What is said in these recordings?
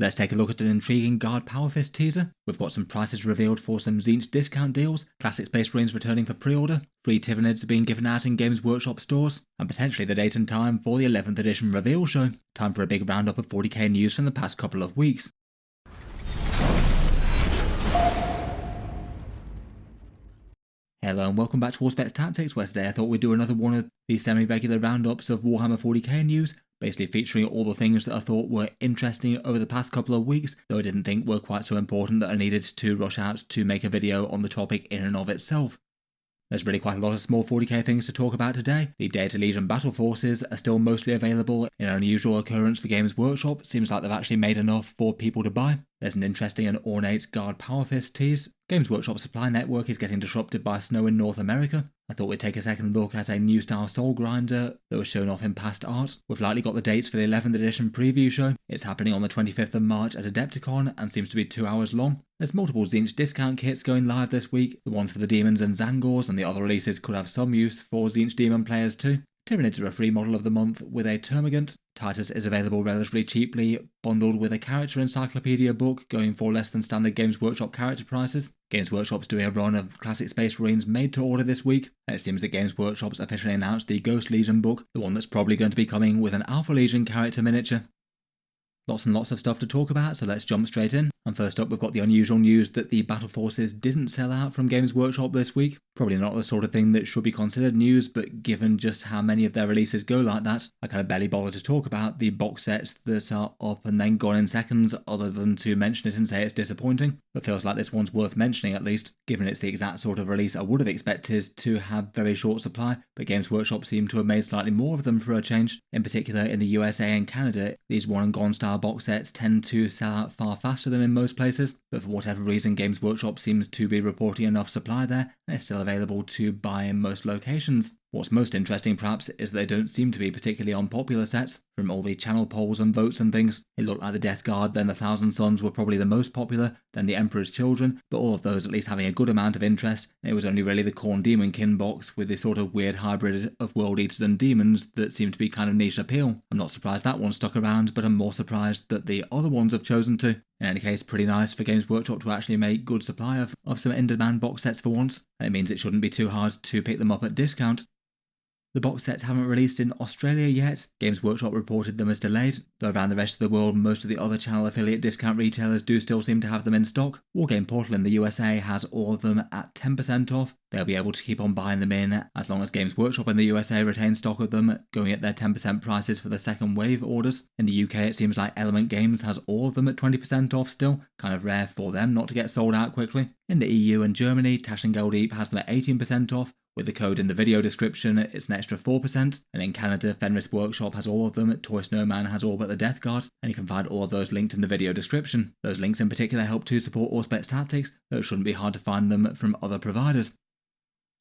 Let's take a look at an intriguing Guard Power Fist teaser. We've got some prices revealed for some Tzeentch discount deals, classic Space Marines returning for pre-order, free Tyranids being given out in Games Workshop stores, and potentially the date and time for the 11th edition reveal show. Time for a big roundup of 40k news from the past couple of weeks. Hello and welcome back to Auspex Tactics, where today I thought we'd do another one of these semi-regular roundups of Warhammer 40k news, basically featuring all the things that I thought were interesting over the past couple of weeks, though I didn't think were quite so important that I needed to rush out to make a video on the topic in and of itself. There's really quite a lot of small 40k things to talk about today. The Deity Legion Battleforces are still mostly available in an unusual occurrence for Games Workshop. Seems like they've actually made enough for people to buy. There's an interesting and ornate Guard Power Fist tease. Games Workshop supply network is getting disrupted by snow in North America. I thought we'd take a second look at a new style Soul Grinder that was shown off in past art. We've likely got the dates for the 11th edition preview show. It's happening on the 25th of March at Adepticon and seems to be 2 hours long. There's multiple Tzeentch discount kits going live this week, the ones for the Demons and Zangors, and the other releases could have some use for Tzeentch Demon players too. Tyranids are a free model of the month with a Termagant. Titus is available relatively cheaply, bundled with a character Encyclopedia book, going for less than standard Games Workshop character prices. Games Workshop's doing a run of classic Space Marines made to order this week, and it seems that Games Workshop's officially announced the Ghost Legion book, the one that's probably going to be coming with an Alpha Legion character miniature. Lots and lots of stuff to talk about, so let's jump straight in. And first up, we've got the unusual news that the Battleforces didn't sell out from Games Workshop this week. Probably not the sort of thing that should be considered news, but given just how many of their releases go like that, I kind of barely bother to talk about the box sets that are up and then gone in seconds, other than to mention it and say it's disappointing. But feels like this one's worth mentioning at least, given it's the exact sort of release I would have expected to have very short supply, but Games Workshop seem to have made slightly more of them for a change. In particular, in the USA and Canada, these one and gone style box sets tend to sell out far faster than in most places, but for whatever reason Games Workshop seems to be reporting enough supply there, and it's still available to buy in most locations. What's most interesting perhaps is they don't seem to be particularly unpopular sets. From all the channel polls and votes and things, it looked like the Death Guard, then the Thousand Sons were probably the most popular, then the Emperor's Children, but all of those at least having a good amount of interest. It was only really the Khorne Demonkin box with this sort of weird hybrid of World Eaters and Demons that seemed to be kind of niche appeal. I'm not surprised that one stuck around, but I'm more surprised that the other ones have chosen to. In any case, pretty nice for Games Workshop to actually make good supply of some in-demand box sets for once, and it means it shouldn't be too hard to pick them up at discount. The box sets haven't released in Australia yet. Games Workshop reported them as delayed, though around the rest of the world most of the other channel affiliate discount retailers do still seem to have them in stock. Wargame Portal in the USA has all of them at 10% off. They'll be able to keep on buying them in as long as Games Workshop in the USA retain stock of them, going at their 10% prices for the second wave orders. In the UK it seems like Element Games has all of them at 20% off still, kind of rare for them not to get sold out quickly. In the EU and Germany, Tash and Geldeep has them at 18% off. With the code in the video description, it's an extra 4%, and in Canada, Fenris Workshop has all of them, Toy Snowman has all but the Death Guard, and you can find all of those linked in the video description. Those links in particular help to support Auspex Tactics, though it shouldn't be hard to find them from other providers.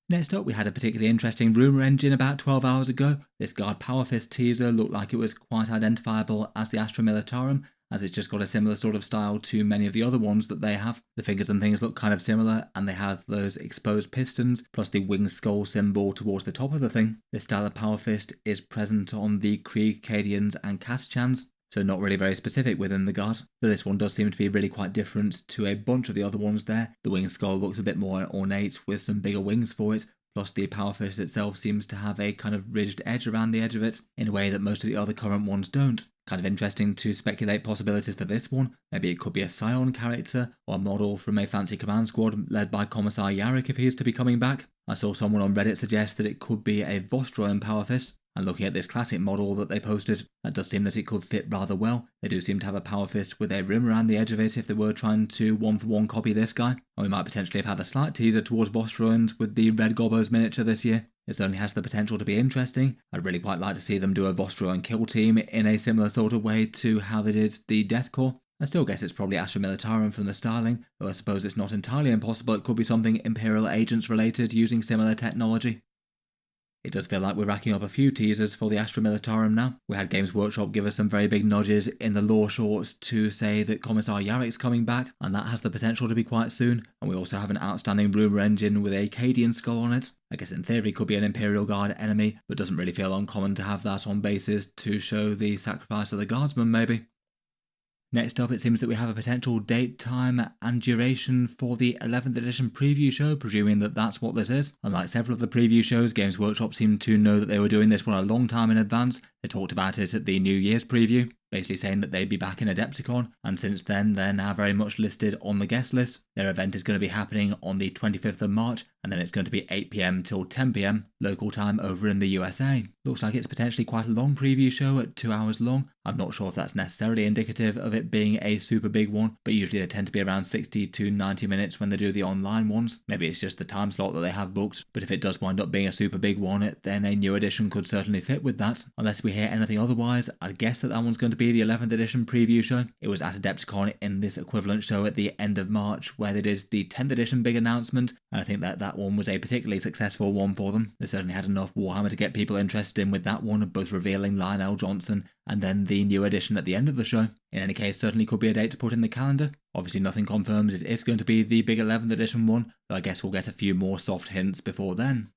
Next up, we had a particularly interesting rumour engine about 12 hours ago. This Guard Power Fist teaser looked like it was quite identifiable as the Astra Militarum, as it's just got a similar sort of style to many of the other ones that they have. The figures and things look kind of similar, and they have those exposed pistons, plus the winged skull symbol towards the top of the thing. This style of Power Fist is present on the Krieg, Cadians and Catachans, so not really very specific within the Guard. But this one does seem to be really quite different to a bunch of the other ones there. The winged skull looks a bit more ornate with some bigger wings for it, plus the Power Fist itself seems to have a kind of ridged edge around the edge of it, in a way that most of the other current ones don't. Kind of interesting to speculate possibilities for this one. Maybe it could be a Scion character, or a model from a fancy command squad led by Commissar Yarrick if he is to be coming back. I saw someone on Reddit suggest that it could be a Vostroyan Power Fist, and looking at this classic model that they posted, that does seem that it could fit rather well. They do seem to have a Power Fist with a rim around the edge of it if they were trying to one-for-one copy this guy. And we might potentially have had a slight teaser towards Vostroyans with the Red Gobbo's miniature this year. It certainly has the potential to be interesting. I'd really quite like to see them do a Vostroyan kill team in a similar sort of way to how they did the Death Corps. I still guess it's probably Astra Militarum from the styling, though I suppose it's not entirely impossible it could be something Imperial Agents related using similar technology. It does feel like we're racking up a few teasers for the Astra Militarum now. We had Games Workshop give us some very big nudges in the lore shorts to say that Commissar Yarrick's coming back, and that has the potential to be quite soon. And we also have an outstanding rumour engine with a Cadian skull on it. I guess in theory could be an Imperial Guard enemy, but doesn't really feel uncommon to have that on bases to show the sacrifice of the Guardsman maybe. Next up, it seems that we have a potential date, time and duration for the 11th edition preview show, presuming that that's what this is. Unlike several of the preview shows, Games Workshop seemed to know that they were doing this one a long time in advance. They talked about it at the New Year's preview, basically saying that they'd be back in Adepticon, and since then they're now very much listed on the guest list. Their event is going to be happening on the 25th of March, and then it's going to be 8 PM till 10 PM local time over in the USA. Looks like it's potentially quite a long preview show at 2 hours long. I'm not sure if that's necessarily indicative of it being a super big one, but usually they tend to be around 60 to 90 minutes when they do the online ones. Maybe it's just the time slot that they have booked, but if it does wind up being a super big one, then a new edition could certainly fit with that. Unless we hear anything otherwise, I'd guess that one's going to be the 11th edition preview show. It was at Adepticon in this equivalent show at the end of March where they did the 10th edition big announcement, and I think that one was a particularly successful one for them. They certainly had enough Warhammer to get people interested in with that one, both revealing Lionel Johnson and then the new edition at the end of the show. In any case, certainly could be a date to put in the calendar. Obviously nothing confirms it is going to be the big 11th edition one, though I guess we'll get a few more soft hints before then.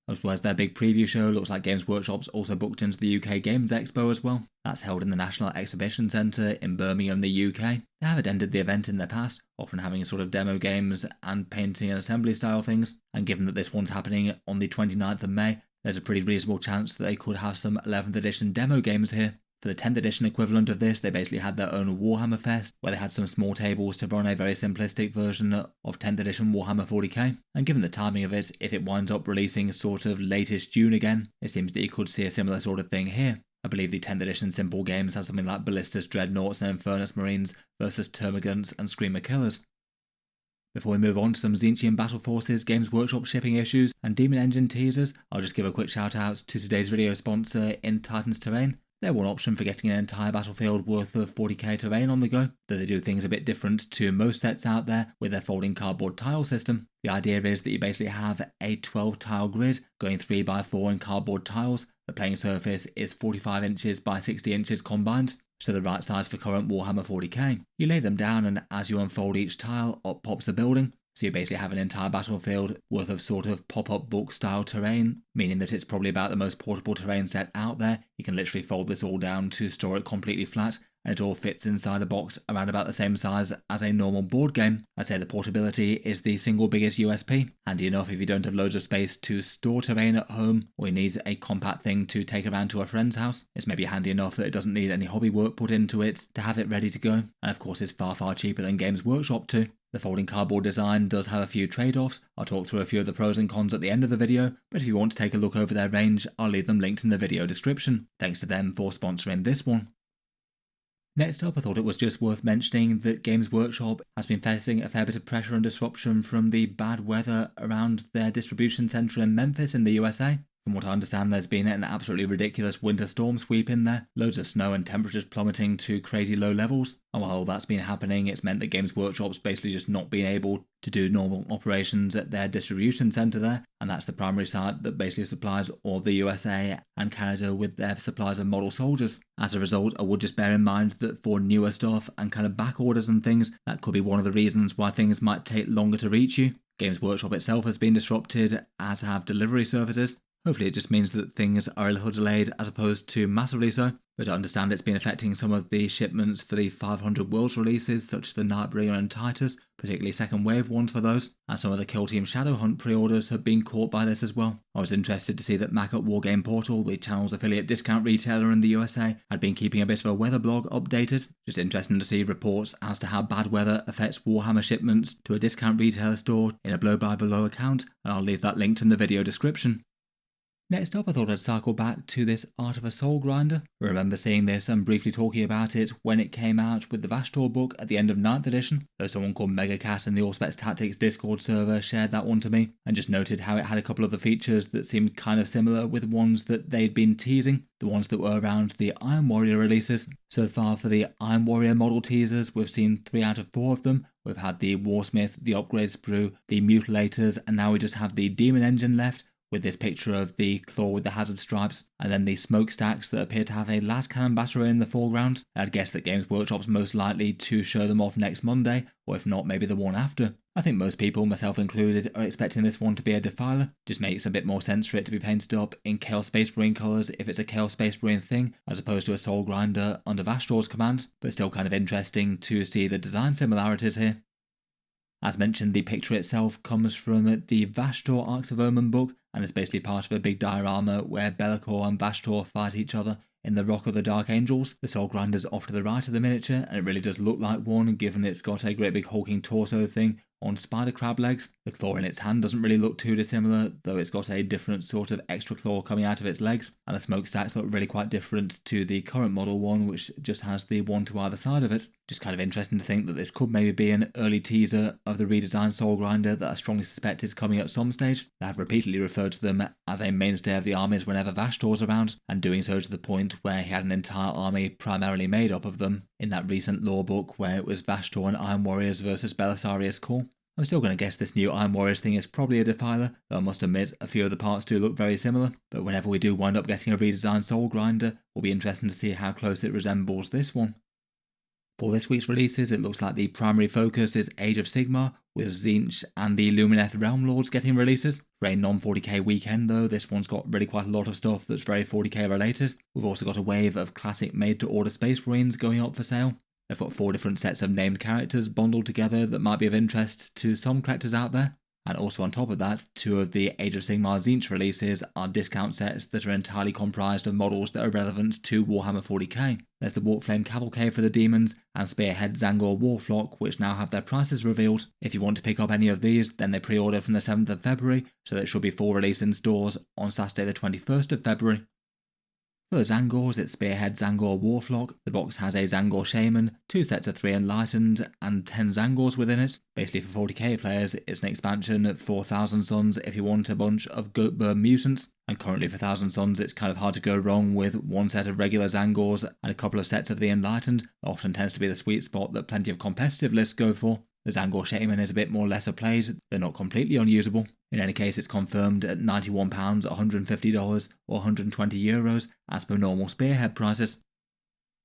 As well as their big preview show, looks like Games Workshop's also booked into the UK Games Expo as well. That's held in the National Exhibition Centre in Birmingham, the UK. They have attended the event in the past, often having sort of demo games and painting and assembly style things, and given that this one's happening on the 29th of May, there's a pretty reasonable chance that they could have some 11th edition demo games here. For the 10th edition equivalent of this, they basically had their own Warhammer Fest, where they had some small tables to run a very simplistic version of 10th edition Warhammer 40k. And given the timing of it, if it winds up releasing sort of latest June again, it seems that you could see a similar sort of thing here. I believe the 10th edition simple games have something like Ballistas Dreadnoughts and Infernus Marines versus Termagants and Screamer Killers. Before we move on to some Tzeentch and Battleforces, Games Workshop shipping issues and Demon Engine teasers, I'll just give a quick shout out to today's video sponsor in Titan's Terrain. They're one option for getting an entire battlefield worth of 40k terrain on the go, though they do things a bit different to most sets out there with their folding cardboard tile system. The idea is that you basically have a 12 tile grid going 3x4 in cardboard tiles. The playing surface is 45 inches by 60 inches combined, so the right size for current Warhammer 40k. You lay them down and as you unfold each tile, up pops a building. So you basically have an entire battlefield worth of sort of pop-up book style terrain, meaning that it's probably about the most portable terrain set out there. You can literally fold this all down to store it completely flat, and it all fits inside a box around about the same size as a normal board game. I'd say the portability is the single biggest USP. Handy enough if you don't have loads of space to store terrain at home, or you need a compact thing to take around to a friend's house. It's maybe handy enough that it doesn't need any hobby work put into it to have it ready to go, and of course it's far cheaper than Games Workshop too. The folding cardboard design does have a few trade-offs. I'll talk through a few of the pros and cons at the end of the video, but if you want to take a look over their range, I'll leave them linked in the video description. Thanks to them for sponsoring this one. Next up, I thought it was just worth mentioning that Games Workshop has been facing a fair bit of pressure and disruption from the bad weather around their distribution centre in Memphis in the USA. From what I understand, there's been an absolutely ridiculous winter storm sweep in there, loads of snow and temperatures plummeting to crazy low levels. And while all that's been happening, it's meant that Games Workshop's basically just not been able to do normal operations at their distribution centre there, and that's the primary site that basically supplies all the USA and Canada with their supplies of model soldiers. As a result, I would just bear in mind that for newer stuff and kind of back orders and things, that could be one of the reasons why things might take longer to reach you. Games Workshop itself has been disrupted, as have delivery services. Hopefully it just means that things are a little delayed as opposed to massively so, but I understand it's been affecting some of the shipments for the 500 Worlds releases such as the Nightbringer and Titus, particularly second wave ones for those, and some of the Kill Team Shadowhunt pre-orders have been caught by this as well. I was interested to see that Mac at Wargame Portal, the channel's affiliate discount retailer in the USA, had been keeping a bit of a weather blog updated. Just interesting to see reports as to how bad weather affects Warhammer shipments to a discount retailer store in a blow-by-blow account, and I'll leave that linked in the video description. Next up, I thought I'd cycle back to this Art of a Soul Grinder. I remember seeing this and briefly talking about it when it came out with the Vashtor book at the end of 9th edition, though someone called Megacat in the Auspex Tactics Discord server shared that one to me, and just noted how it had a couple of the features that seemed kind of similar with ones that they'd been teasing, the ones that were around the Iron Warrior releases. So far for the Iron Warrior model teasers, we've seen 3 out of 4 of them. We've had the Warsmith, the Upgrade Sprue, the Mutilators, and now we just have the Demon Engine left, with this picture of the claw with the hazard stripes, and then the smokestacks that appear to have a las cannon battery in the foreground. I'd guess that Games Workshop's most likely to show them off next Monday, or if not, maybe the one after. I think most people, myself included, are expecting this one to be a Defiler. Just makes a bit more sense for it to be painted up in Chaos Space Marine colours if it's a Chaos Space Marine thing, as opposed to a Soul Grinder under Vastor's command, but still kind of interesting to see the design similarities here. As mentioned, the picture itself comes from the Vastor Arcs of Omen book, and is basically part of a big diorama where Be'lakor and Vastor fight each other in the Rock of the Dark Angels. The Soul Grinder's off to the right of the miniature, and it really does look like one, given it's got a great big hulking torso thing on spider crab legs. The claw in its hand doesn't really look too dissimilar, though it's got a different sort of extra claw coming out of its legs, and the smokestacks look really quite different to the current model one, which just has the one to either side of it. Just kind of interesting to think that this could maybe be an early teaser of the redesigned Soul Grinder that I strongly suspect is coming at some stage. I have repeatedly referred to them as a mainstay of the armies whenever Vastor's around, and doing so to the point where he had an entire army primarily made up of them in that recent lore book where it was Vastor and Iron Warriors versus Belisarius Core. I'm still going to guess this new Iron Warriors thing is probably a Defiler, though I must admit a few of the parts do look very similar, but whenever we do wind up getting a redesigned Soul Grinder, will be interesting to see how close it resembles this one. For this week's releases, it looks like the primary focus is Age of Sigmar, with Tzeentch and the Lumineth Realm Lords getting releases. For a non-40k weekend though, this one's got really quite a lot of stuff that's very 40k related. We've also got a wave of classic made-to-order Space Marines going up for sale. They've got 4 different sets of named characters bundled together that might be of interest to some collectors out there. And also on top of that, 2 of the Age of Sigmar Tzeentch releases are discount sets that are entirely comprised of models that are relevant to Warhammer 40k. There's the Warflame Cavalcade for the Demons, and Spearhead Zangor Warflock, which now have their prices revealed. If you want to pick up any of these, then they pre-order from the 7th of February, so it should be full release in stores on Saturday the 21st of February. For the Zangors, it's Spearhead Zangor Warflock. The box has a Zangor Shaman, 2 sets of 3 Enlightened, and 10 Zangors within it. Basically for 40k players, it's an expansion for 1000 Suns if you want a bunch of Goatburn mutants, and currently for 1000 Suns it's kind of hard to go wrong with 1 set of regular Zangors and a couple of sets of the Enlightened. That often tends to be the sweet spot that plenty of competitive lists go for. The Zangor Shaman is a bit more lesser played, they're not completely unusable. In any case, it's confirmed at £91, $150 or €120 as per normal Spearhead prices.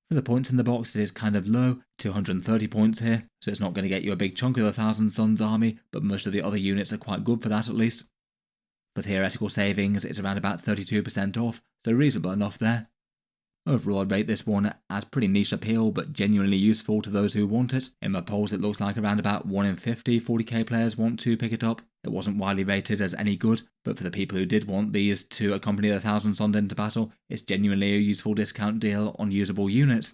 For the points in the box, it is kind of low, 230 points here, so it's not going to get you a big chunk of the 1000 Suns army, but most of the other units are quite good for that at least. For theoretical savings, it's around about 32% off, so reasonable enough there. Overall, I'd rate this one as pretty niche appeal, but genuinely useful to those who want it. In my polls, it looks like around about 1 in 50 40k players want to pick it up. It wasn't widely rated as any good, but for the people who did want these to accompany their 1000 Suns into battle, it's genuinely a useful discount deal on usable units.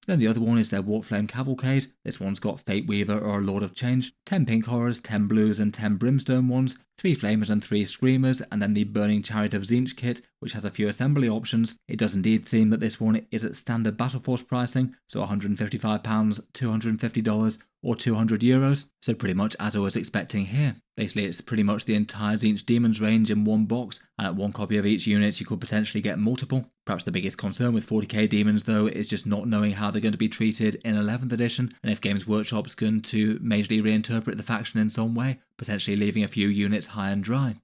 Then the other one is their Warflame Cavalcade. This one's got Fate Weaver or Lord of Change, 10 pink horrors, 10 blues and 10 brimstone ones, 3 flamers and 3 screamers, and then the Burning Chariot of Tzeentch kit, which has a few assembly options. It does indeed seem that this one is at standard Battleforce pricing, so £155, $250 or €200, so pretty much as I was expecting here. Basically it's pretty much the entire Tzeentch Demons range in one box, and at one copy of each unit you could potentially get multiple. Perhaps the biggest concern with 40k Demons though is just not knowing how they're going to be treated in 11th edition, and if Games Workshop's going to majorly reinterpret the faction in some way, potentially leaving a few units high and dry.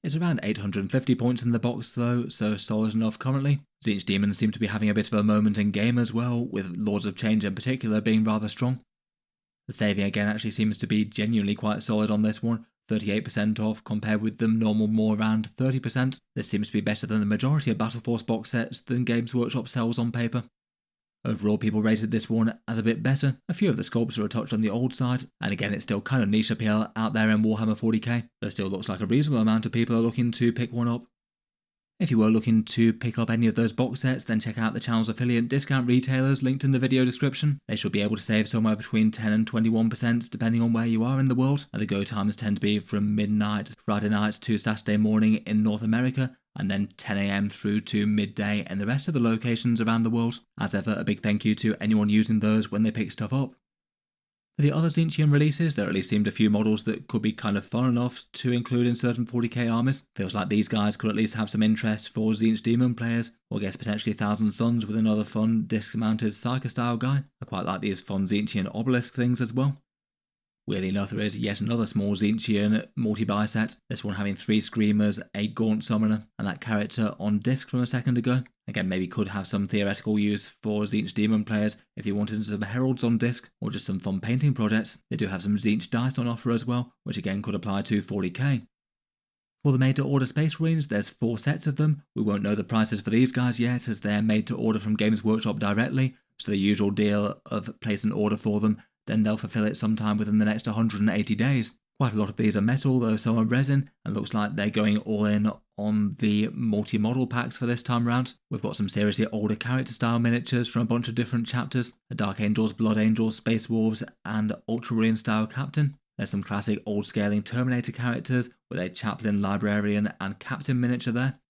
It's around 850 points in the box though, so solid enough currently. Tzeentch Demons seem to be having a bit of a moment in game as well, with Lords of Change in particular being rather strong. The saving again actually seems to be genuinely quite solid on this one, 38% off compared with the normal more around 30%. This seems to be better than the majority of Battleforce box sets than Games Workshop sells on paper. Overall, people rated this one as a bit better. A few of the sculpts are a touch on the old side, and again it's still kind of niche appeal out there in Warhammer 40k. There still looks like a reasonable amount of people are looking to pick one up. If you were looking to pick up any of those box sets, then check out the channel's affiliate discount retailers linked in the video description. They should be able to save somewhere between 10 and 21% depending on where you are in the world, and the go times tend to be from midnight Friday night to Saturday morning in North America, and then 10 AM through to midday in the rest of the locations around the world. As ever, a big thank you to anyone using those when they pick stuff up. For the other Tzeentchian releases, there at least seemed a few models that could be kind of fun enough to include in certain 40k armies. Feels like these guys could at least have some interest for Tzeentch Demon players, or guess potentially 1000 Suns with another fun disc-mounted Psycho style guy. I quite like these fun Tzeentchian obelisk things as well. Weirdly enough, there is yet another small Tzeentchian multi-buy set, this one having 3 Screamers, a Gaunt Summoner, and that character on disc from a second ago. Again, maybe could have some theoretical use for Tzeentch Demon players if you wanted some Heralds on disc, or just some fun painting projects. They do have some Tzeentch dice on offer as well, which again could apply to 40k. For the made-to-order Space Marines, there's 4 sets of them. We won't know the prices for these guys yet, as they're made to order from Games Workshop directly, so the usual deal of place an order for them, then they'll fulfill it sometime within the next 180 days. Quite a lot of these are metal, though some are resin, and looks like they're going all in on the multi-model packs for this time round. We've got some seriously older character style miniatures from a bunch of different chapters, a Dark Angels, Blood Angels, Space Wolves, and Ultramarine style Captain. There's some classic old scaling Terminator characters with a Chaplain, Librarian, and Captain miniature there.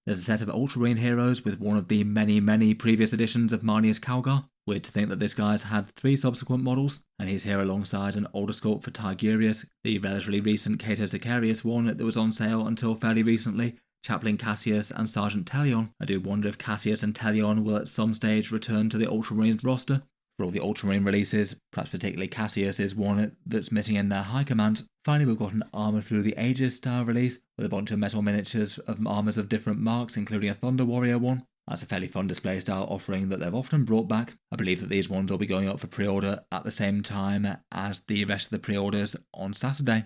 There's a set of Ultramarine heroes with one of the many previous editions of Marnius Calgar. Weird to think that this guy's had 3 subsequent models, and he's here alongside an older sculpt for Tigurius, the relatively recent Cato Sicarius one that was on sale until fairly recently, Chaplain Cassius and Sergeant Telion. I do wonder if Cassius and Telion will at some stage return to the Ultramarines roster. For all the Ultramarine releases, perhaps particularly Cassius is one that's missing in their high command. Finally, we've got an Armour Through the Ages style release with a bunch of metal miniatures of armours of different marks, including a Thunder Warrior one. That's a fairly fun display style offering that they've often brought back. I believe that these ones will be going up for pre-order at the same time as the rest of the pre-orders on Saturday.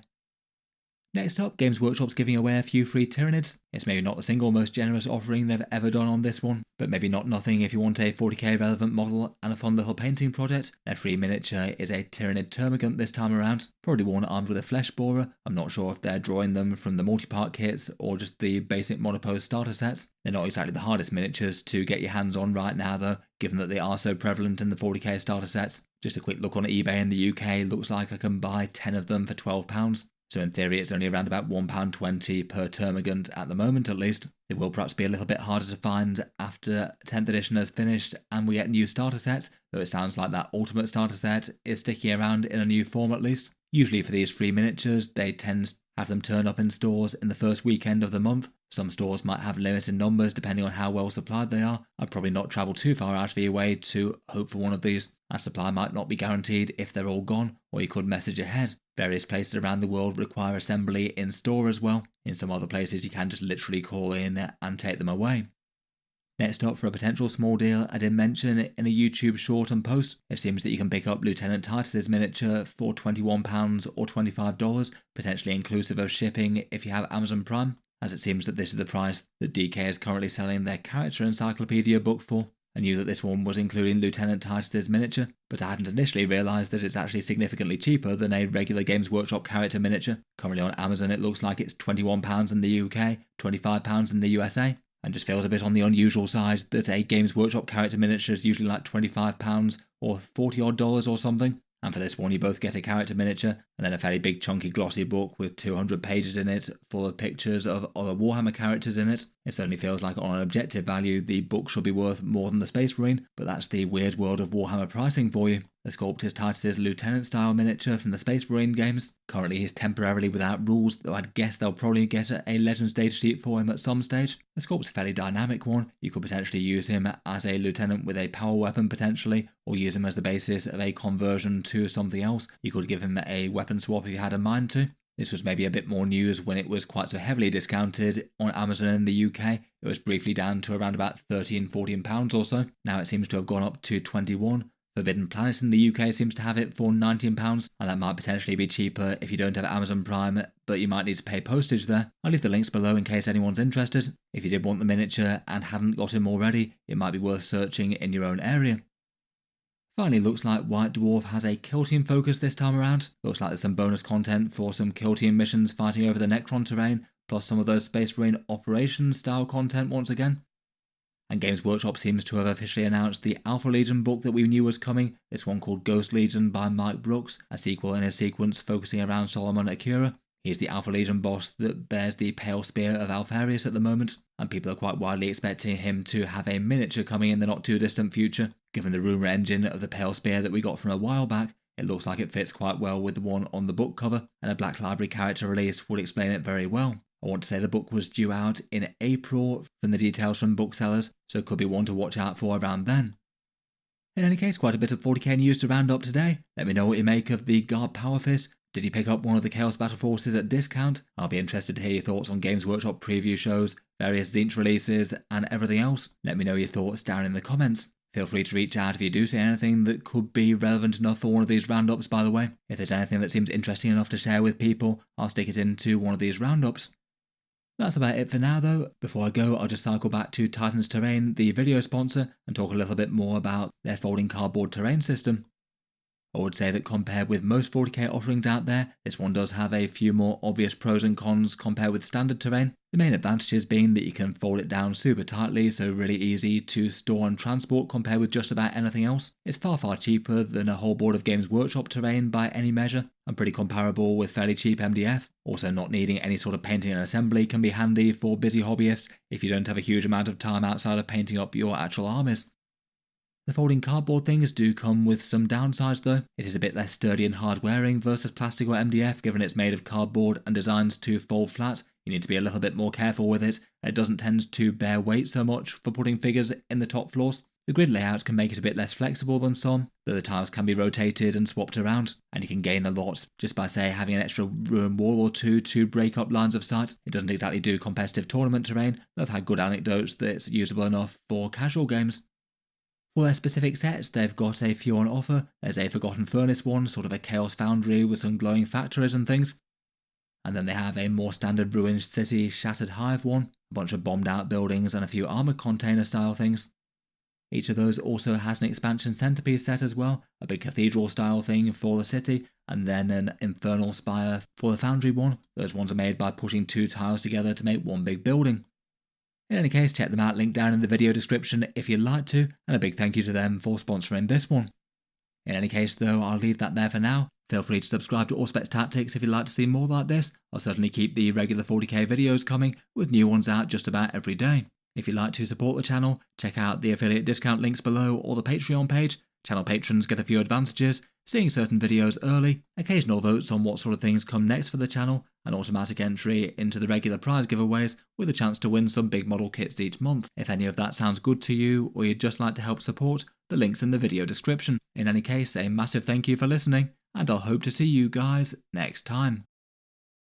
Next up, Games Workshop's giving away a few free Tyranids. It's maybe not the single most generous offering they've ever done on this one, but maybe not nothing if you want a 40k relevant model and a fun little painting project. Their free miniature is a Tyranid Termagant this time around, probably one armed with a flesh borer. I'm not sure if they're drawing them from the multi-part kits or just the basic monopose starter sets. They're not exactly the hardest miniatures to get your hands on right now though, given that they are so prevalent in the 40k starter sets. Just a quick look on eBay in the UK, looks like I can buy 10 of them for £12. So in theory it's only around about £1.20 per Termagant at the moment at least. It will perhaps be a little bit harder to find after 10th edition has finished and we get new starter sets, though it sounds like that ultimate starter set is sticking around in a new form at least. Usually for these free miniatures, they tend to have them turn up in stores in the first weekend of the month. Some stores might have limited numbers depending on how well supplied they are. I'd probably not travel too far out of your way to hope for one of these, as supply might not be guaranteed if they're all gone, or you could message ahead. Various places around the world require assembly in store as well. In some other places you can just literally call in and take them away. Next up, for a potential small deal, I did mention in a YouTube short and post, it seems that you can pick up Lieutenant Titus's miniature for £21 or $25, potentially inclusive of shipping if you have Amazon Prime, as it seems that this is the price that DK is currently selling their character Encyclopedia book for. I knew that this one was including Lieutenant Titus's miniature, but I hadn't initially realised that it's actually significantly cheaper than a regular Games Workshop character miniature. Currently on Amazon it looks like it's £21 in the UK, £25 in the USA, and just feels a bit on the unusual side that a Games Workshop character miniature is usually like £25 or $40 odd or something. And for this one you both get a character miniature and then a fairly big chunky glossy book with 200 pages in it full of pictures of other Warhammer characters in it. It certainly feels like on an objective value the book should be worth more than the Space Marine, but that's the weird world of Warhammer pricing for you. The sculpt is Titus's Lieutenant style miniature from the Space Marine games. Currently he's temporarily without rules, though I'd guess they'll probably get a Legends data sheet for him at some stage. The sculpt's a fairly dynamic one. You could potentially use him as a lieutenant with a power weapon potentially, or use him as the basis of a conversion to something else. You could give him a weapon swap if you had a mind to. This was maybe a bit more news when it was quite so heavily discounted on Amazon in the UK. It was briefly down to around about £13-14 or so. Now it seems to have gone up to £21. Forbidden Planet in the UK seems to have it for £19, and that might potentially be cheaper if you don't have Amazon Prime, but you might need to pay postage there. I'll leave the links below in case anyone's interested. If you did want the miniature and hadn't got him already, it might be worth searching in your own area. Finally, looks like White Dwarf has a kill team focus this time around. Looks like there's some bonus content for some kill team missions fighting over the Necron terrain, plus some of those Space Marine Operations style content once again. And Games Workshop seems to have officially announced the Alpha Legion book that we knew was coming, this one called Ghost Legion by Mike Brooks, a sequel in a sequence focusing around Solomon Akira. He's the Alpha Legion boss that bears the Pale Spear of Alfarius at the moment, and people are quite widely expecting him to have a miniature coming in the not too distant future. Given the rumour engine of the Pale Spear that we got from a while back, it looks like it fits quite well with the one on the book cover, and a Black Library character release would explain it very well. I want to say the book was due out in April from the details from booksellers, so it could be one to watch out for around then. In any case, quite a bit of 40k news to round up today. Let me know what you make of the Guard Power Fist. Did you pick up one of the Chaos Battleforces at discount? I'll be interested to hear your thoughts on Games Workshop preview shows, various Tzeentch releases, and everything else. Let me know your thoughts down in the comments. Feel free to reach out if you do see anything that could be relevant enough for one of these roundups, by the way. If there's anything that seems interesting enough to share with people, I'll stick it into one of these roundups. That's about it for now though. Before I go, I'll just cycle back to Titan's Terrain, the video sponsor, and talk a little bit more about their folding cardboard terrain system. I would say that compared with most 40k offerings out there, this one does have a few more obvious pros and cons compared with standard terrain. The main advantages being that you can fold it down super tightly, so really easy to store and transport compared with just about anything else. It's far cheaper than a whole board of Games Workshop terrain by any measure, and pretty comparable with fairly cheap MDF. Also, not needing any sort of painting and assembly can be handy for busy hobbyists if you don't have a huge amount of time outside of painting up your actual armies. The folding cardboard things do come with some downsides though. It is a bit less sturdy and hard wearing versus plastic or MDF, given it's made of cardboard and designed to fold flat. You need to be a little bit more careful with it, and it doesn't tend to bear weight so much for putting figures in the top floors. The grid layout can make it a bit less flexible than some, though the tiles can be rotated and swapped around, and you can gain a lot just by, say, having an extra ruin wall or two to break up lines of sight. It doesn't exactly do competitive tournament terrain, though I've had good anecdotes that it's usable enough for casual games. For their specific sets, they've got a few on offer. There's a Forgotten Furnace one, sort of a Chaos Foundry with some glowing factories and things. And then they have a more standard Ruined City Shattered Hive one, a bunch of bombed out buildings and a few armoured container style things. Each of those also has an expansion centerpiece set as well, a big cathedral style thing for the city, and then an Infernal Spire for the Foundry one. Those ones are made by pushing two tiles together to make one big building. In any case, check them out, link down in the video description if you'd like to, and a big thank you to them for sponsoring this one. In any case though, I'll leave that there for now. Feel free to subscribe to Auspex Tactics if you'd like to see more like this. I'll certainly keep the regular 40k videos coming, with new ones out just about every day. If you'd like to support the channel, check out the affiliate discount links below or the Patreon page. Channel patrons get a few advantages, seeing certain videos early, occasional votes on what sort of things come next for the channel, and automatic entry into the regular prize giveaways with a chance to win some big model kits each month. If any of that sounds good to you, or you'd just like to help support, the link's in the video description. In any case, a massive thank you for listening, and I'll hope to see you guys next time.